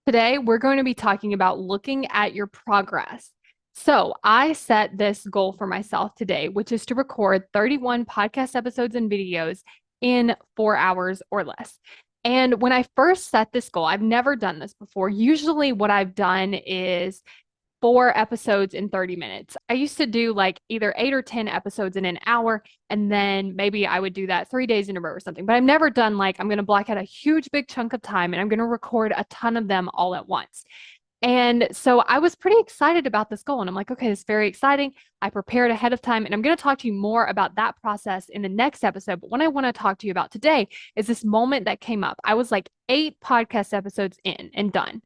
Today, we're going to be talking about looking at your progress. So, I set this goal for myself today, which is to record 31 podcast episodes and videos in 4 hours or less. And when I first set this goal, I've never done this before. Usually, what I've done is 4 episodes in 30 minutes. I used to do like either 8 or 10 episodes in an hour, and then maybe I would do that 3 days in a row or something. But I've never done like I'm going to block out a huge big chunk of time and I'm going to record a ton of them all at once. And so I was pretty excited about this goal. And I'm like, okay, this is very exciting. I prepared ahead of time. And I'm going to talk to you more about that process in the next episode. But what I want to talk to you about today is this moment that came up. I was like 8 podcast episodes in and done.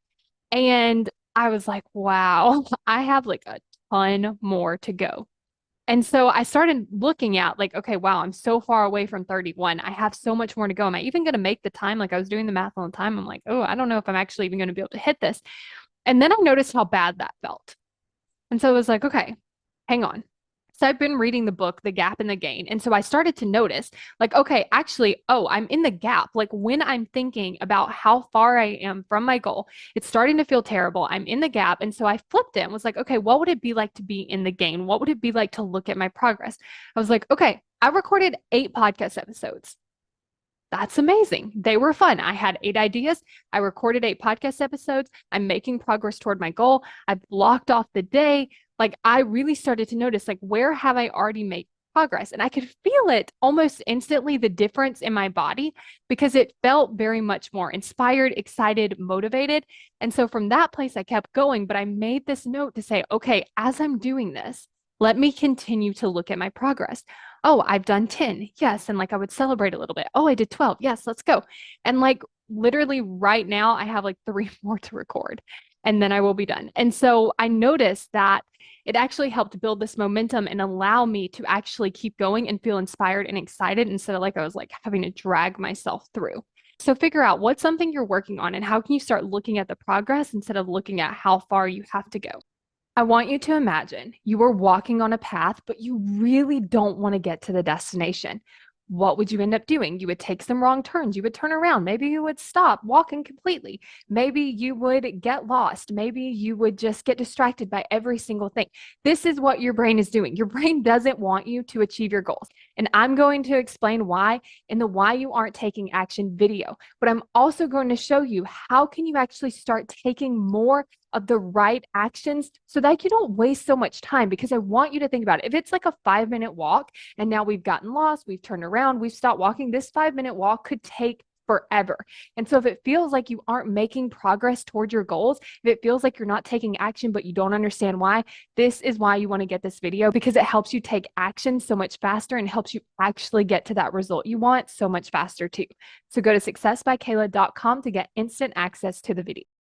And I was like, wow, I have like a ton more to go. And so I started looking at like, okay, wow, I'm so far away from 31. I have so much more to go. Am I even going to make the time? Like I was doing the math on the time. I'm like, oh, I don't know if I'm actually even going to be able to hit this. And then I noticed how bad that felt. And so I was like, okay, hang on. So I've been reading the book, The Gap and the Gain. And so I started to notice, like, okay, actually, oh, I'm in the gap. Like when I'm thinking about how far I am from my goal, it's starting to feel terrible. I'm in the gap. And so I flipped it and was like, okay, what would it be like to be in the gain? What would it be like to look at my progress? I was like, okay, I recorded 8 podcast episodes. That's amazing. They were fun. I had 8 ideas. I recorded 8 podcast episodes. I'm making progress toward my goal. I blocked off the day. Like I really started to notice, like, where have I already made progress? And I could feel it almost instantly, the difference in my body, because it felt very much more inspired, excited, motivated. And so from that place, I kept going. But I made this note to say, okay, as I'm doing this, let me continue to look at my progress. Oh, I've done 10. Yes. And like I would celebrate a little bit. Oh, I did 12. Yes, let's go. And like literally right now, I have like three more to record and then I will be done. And so I noticed that it actually helped build this momentum and allow me to actually keep going and feel inspired and excited instead of like I was like having to drag myself through. So figure out what's something you're working on and how can you start looking at the progress instead of looking at how far you have to go. I want you to imagine you are walking on a path, but you really don't want to get to the destination. What would you end up doing? You would take some wrong turns. You would turn around. Maybe you would stop walking completely. Maybe you would get lost. Maybe you would just get distracted by every single thing. This is what your brain is doing. Your brain doesn't want you to achieve your goals. And I'm going to explain why in the why you aren't taking action video. But I'm also going to show you how can you actually start taking more of the right actions so that you don't waste so much time, because I want you to think about it. If it's like a 5 minute walk and now we've gotten lost, we've turned around, we've stopped walking, this 5 minute walk could take forever. And so if it feels like you aren't making progress toward your goals, if it feels like you're not taking action, but you don't understand why, this is why you want to get this video, because it helps you take action so much faster and helps you actually get to that result you want so much faster too. So go to successbykayla.com to get instant access to the video.